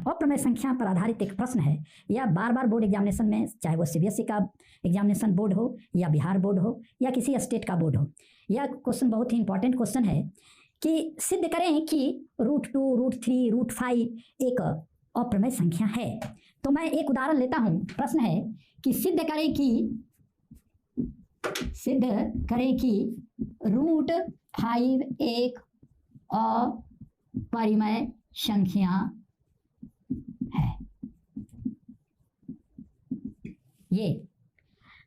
अप्रमेय संख्या पर आधारित एक प्रश्न है। यह बार बार बोर्ड एग्जामिनेशन में, चाहे वो सीबीएसई का एग्जामिनेशन बोर्ड हो या बिहार बोर्ड हो या किसी स्टेट का बोर्ड हो, यह क्वेश्चन बहुत ही इंपॉर्टेंट क्वेश्चन है कि सिद्ध करें कि √2, √3, √5 एक अप्रमेय संख्या है। तो मैं एक उदाहरण लेता हूं। प्रश्न है कि सिद्ध करें कि √5 एक अपरिमेय संख्या है। ये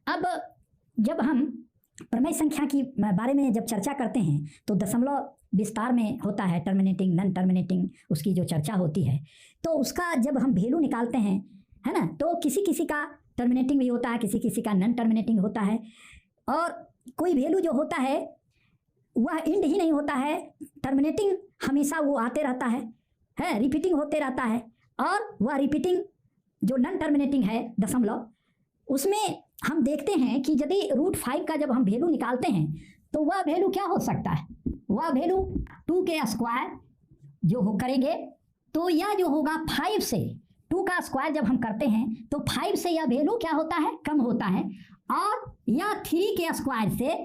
अब जब हम प्रमेय संख्या की बारे में जब चर्चा करते हैं तो दशमलव विस्तार में होता है, टर्मिनेटिंग, नॉन टर्मिनेटिंग, उसकी जो चर्चा होती है तो उसका जब हम वैल्यू निकालते हैं, है ना, तो किसी किसी का टर्मिनेटिंग भी होता है, किसी किसी का नॉन टर्मिनेटिंग होता है। और कोई वैल्यू जो होता है वह इंड ही नहीं होता है, टर्मिनेटिंग हमेशा वो आते रहता है, रिपीटिंग होते रहता है। और वह रिपीटिंग जो नॉन टर्मिनेटिंग है दशमलव, उसमें हम देखते हैं कि यदि √5 का जब हम वैल्यू निकालते हैं तो वह वैल्यू क्या हो सकता है, वह वैल्यू 2 के स्क्वायर जो हो करेंगे तो यह जो होगा 5 से 2 का स्क्वायर जब हम करते हैं तो 5 से यह वैल्यू क्या होता है, कम होता है। और यह 3 के स्क्वायर से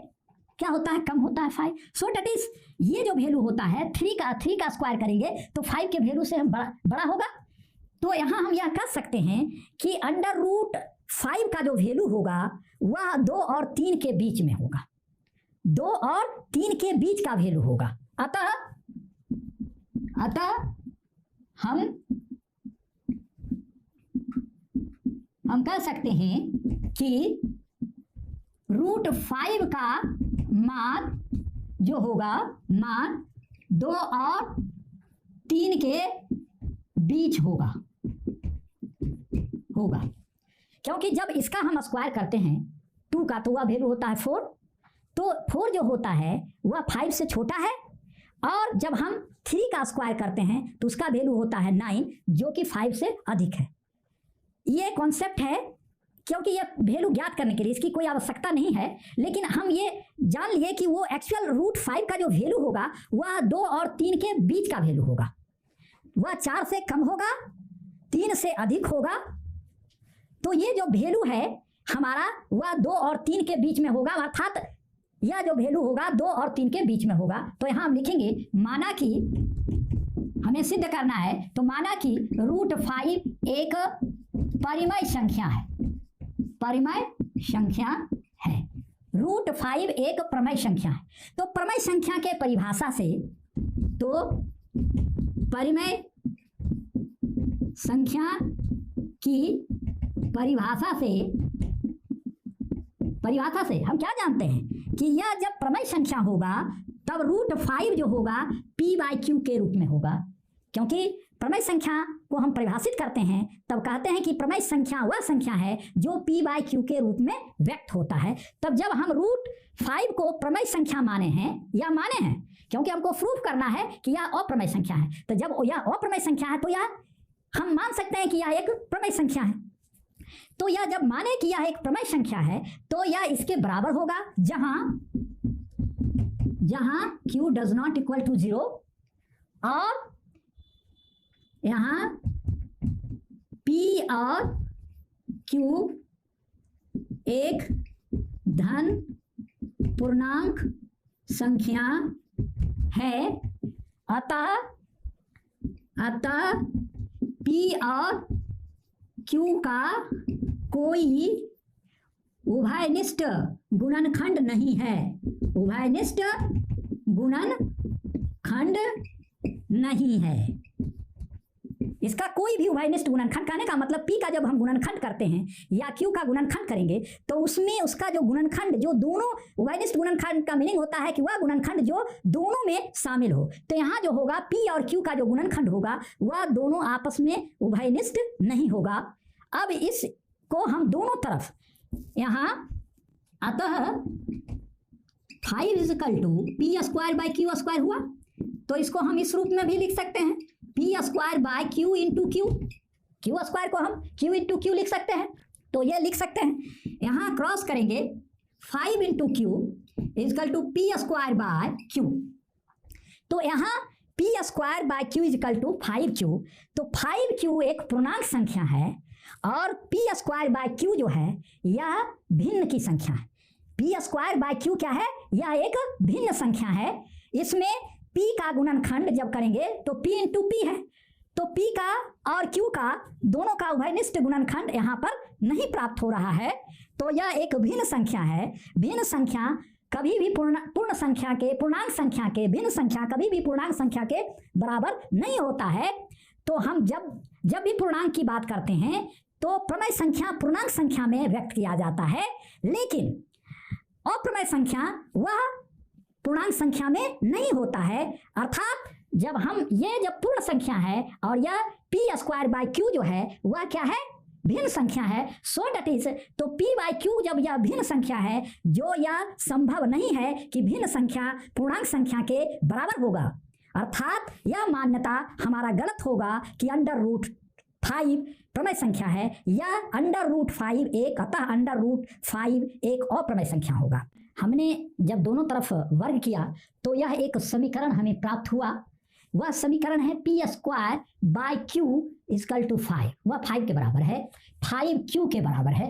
क्या होता है, कम होता है 5। सो डेट इज ये जो वैल्यू होता है 3 का स्क्वायर करेंगे तो 5 के वैल्यू से हम बड़ा होगा। तो यहाँ हम यह कह सकते हैं कि √5 का जो वैल्यू होगा वह 2 और 3 के बीच में होगा, 2 और 3 के बीच का वैल्यू होगा। अतः हम कह सकते हैं कि √5 का मान जो होगा, मान 2 और 3 के बीच होगा क्योंकि जब इसका हम स्क्वायर करते हैं 2 का तो वह वैल्यू होता है 4, तो 4 जो होता है वह 5 से छोटा है। और जब हम 3 का स्क्वायर करते हैं तो उसका वैल्यू होता है 9 जो कि 5 से अधिक है। ये कॉन्सेप्ट है क्योंकि ये वैल्यू ज्ञात करने के लिए इसकी कोई आवश्यकता नहीं है, लेकिन हम ये जान लिए कि वो एक्चुअल √5 का जो वैल्यू होगा वह 2 और 3 के बीच का वैल्यू होगा, वह 4 से कम होगा, 3 से अधिक होगा। तो ये जो वैल्यू है हमारा वह 2 और 3 के बीच में होगा, अर्थात यह जो वैल्यू होगा 2 और 3 के बीच में होगा। तो यहाँ हम लिखेंगे, माना कि हमें सिद्ध करना है, तो माना कि √5 एक परिमेय संख्या है, √5 एक प्रमेय संख्या है। तो प्रमेय संख्या के परिभाषा से, तो परिमेय संख्या की परिभाषा से हम क्या जानते हैं कि यह जब प्रमेय संख्या होगा तब √5 जो होगा p/q के रूप में होगा। क्योंकि प्रमेय संख्या को हम परिभाषित करते हैं तब कहते हैं कि प्रमेय संख्या वह संख्या है जो p/q के रूप में व्यक्त होता है। तब जब हम √5 को प्रमेय संख्या माने हैं, क्योंकि हमको प्रूफ करना है कि यह अप्रमेय संख्या है, तो जब यह अप्रमेय संख्या है तो यह हम मान सकते हैं कि यह एक प्रमेय संख्या है। तो यह जब माने कि यह एक प्रमेय संख्या है तो यह इसके बराबर होगा जहां q does not equal to 0 और यहां p और q एक धन पूर्णांक संख्या है। अतः p और q का कोई उभयनिष्ठ गुणनखंड नहीं है, इसका कोई भी उभयनिष्ठ गुणनखंड, कहने का मतलब p का जब हम गुणनखंड करते हैं या q का गुणनखंड करेंगे तो उसमें उसका जो गुणनखंड, जो दोनों उभयनिष्ठ गुणनखंड का मीनिंग होता है कि वह गुणनखंड जो दोनों में शामिल हो। तो यहाँ जो होगा p और q का जो गुणनखंड होगा वह दोनों आपस में उभयनिष्ठ नहीं होगा। अब इसको हम दोनों तरफ यहाँ, अतः 5 = p² हुआ, तो इसको हम इस रूप में भी लिख सकते हैं, p² q × q को हम q × q लिख सकते हैं। तो ये लिख सकते हैं, यहाँ क्रॉस करेंगे 5 × q = p² q। तो यहाँ p P square by Q equal to 5q, तो 5q एक पूर्णांक संख्या है और पी स्क्वायर बाय क्यू जो है यह भिन्न की संख्या है। पी स्क्वायर बाय क्यू क्या है? यह एक भिन्न संख्या है। इसमें p का गुणनखंड जब करेंगे तो p इंटू पी है, तो p का और q का दोनों का उभयनिष्ठ गुणनखंड यहाँ पर नहीं प्राप्त हो रहा है, तो यह एक भिन्न संख्या है। भिन्न संख्या कभी भी पूर्ण संख्या के, पूर्णांक संख्या के, भिन्न संख्या कभी भी पूर्णांक संख्या के बराबर नहीं होता है। तो हम जब भी पूर्णांक की बात करते हैं तो प्रमेय संख्या पूर्णांक संख्या में व्यक्त किया जाता है, लेकिन अप्रमेय संख्या वह पूर्णांक संख्या में नहीं होता है। अर्थात जब पूर्ण संख्या है और यह पी स्क्वायर बाय क्यू जो है वह क्या है? भिन्न संख्या है। सो डैट इज, तो p बाय क्यू जब यह भिन्न संख्या है, जो यह संभव नहीं है कि भिन्न संख्या पूर्णांक संख्या के बराबर होगा। अर्थात यह मान्यता हमारा गलत होगा कि √5 प्रमेय संख्या है या √5 एक, अतः √5 एक अप्रमेय संख्या होगा। हमने जब दोनों तरफ वर्ग किया तो यह एक समीकरण हमें प्राप्त हुआ। वह समीकरण है P square by Q equal to 5, वह 5 के बराबर है, 5q के बराबर है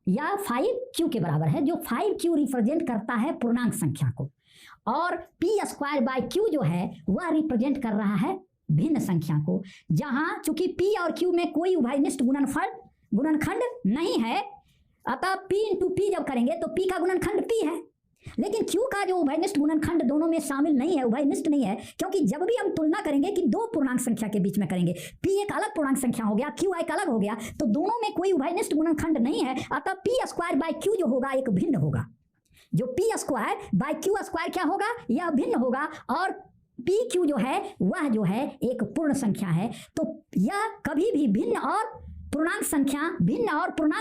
या 5q के बराबर है, जो 5q रिप्रेजेंट करता है पूर्णांक संख्या को, और पी स्क्वायर बाय क्यू जो है वह रिप्रेजेंट कर रहा है भिन्न संख्या को, जहां चूंकि p और q में कोई उभयनिष्ठ गुणनखंड नहीं है, अतः p इंटू पी जब करेंगे तो p का गुणनखंड p है, लेकिन q का जो उभयनिष्ठ गुणनखंड दोनों में शामिल नहीं है, उभयनिष्ठ नहीं है, क्योंकि जब भी हम तुलना करेंगे कि दो पूर्णांक संख्या के बीच में करेंगे, p एक अलग पूर्णांक संख्या हो गया, q एक अलग हो गया, तो दोनों में कोई उभयनिष्ठ गुणनखंड नहीं है, अतः पी स्क्वायर बाय क्यू जो होगा एक भिन्न होगा। जो P square by Q square क्या होगा? यह भिन्न होगा, और पी क्यू जो है वह जो है एक पूर्ण संख्या है। तो यह कभी भी भिन्न और पूर्णांक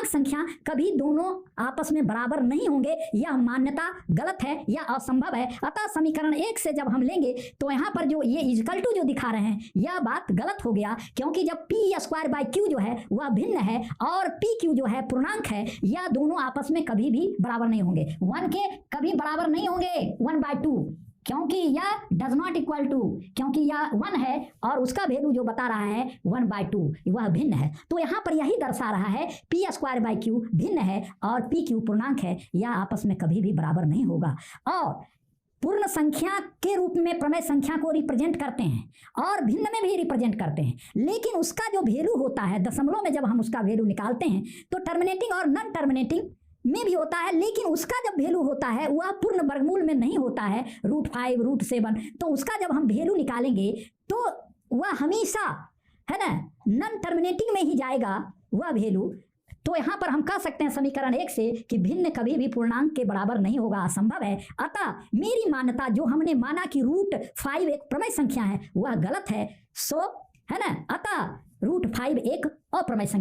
संख्या कभी दोनों आपस में बराबर नहीं होंगे, यह मान्यता गलत है या असंभव है। अतः समीकरण 1 से जब हम लेंगे तो यहाँ पर जो ये इजकल टू जो दिखा रहे हैं यह बात गलत हो गया, क्योंकि जब पी स्क्वायर बाय क्यू जो है वह भिन्न है और पी क्यू जो है पूर्णांक है, यह दोनों आपस में कभी भी बराबर नहीं होंगे। 1 के कभी बराबर नहीं होंगे 1/2, क्योंकि यह डज नॉट इक्वल टू, क्योंकि यह 1 है और उसका वैल्यू जो बता रहा है 1/2, वह भिन्न है। तो यहाँ पर यही दर्शा रहा है पी स्क्वायर बाय क्यू भिन्न है और पी क्यू पूर्णांक है, यह आपस में कभी भी बराबर नहीं होगा। और पूर्ण संख्या के रूप में प्रमेय संख्या को रिप्रेजेंट करते हैं और भिन्न में भी रिप्रेजेंट करते हैं, लेकिन उसका जो वैल्यू होता है दशमलव में, जब हम उसका वैल्यू निकालते हैं तो टर्मिनेटिंग और नॉन टर्मिनेटिंग में भी होता है, लेकिन उसका जब वैल्यू होता है वह पूर्ण वर्गमूल में नहीं होता है, √5 √7, तो उसका जब हम वैल्यू निकालेंगे तो वह हमेशा है ना नॉन टर्मिनेटिंग में ही जाएगा वह वैल्यू। तो यहाँ पर हम कह सकते हैं समीकरण 1 से कि भिन्न कभी भी पूर्णांक के बराबर नहीं होगा, असंभव है। अतः मेरी मान्यता जो हमने माना कि √5 एक प्रमेय संख्या है वह गलत है। सो है ना, अतः √5 एक अप्रमेय संख्या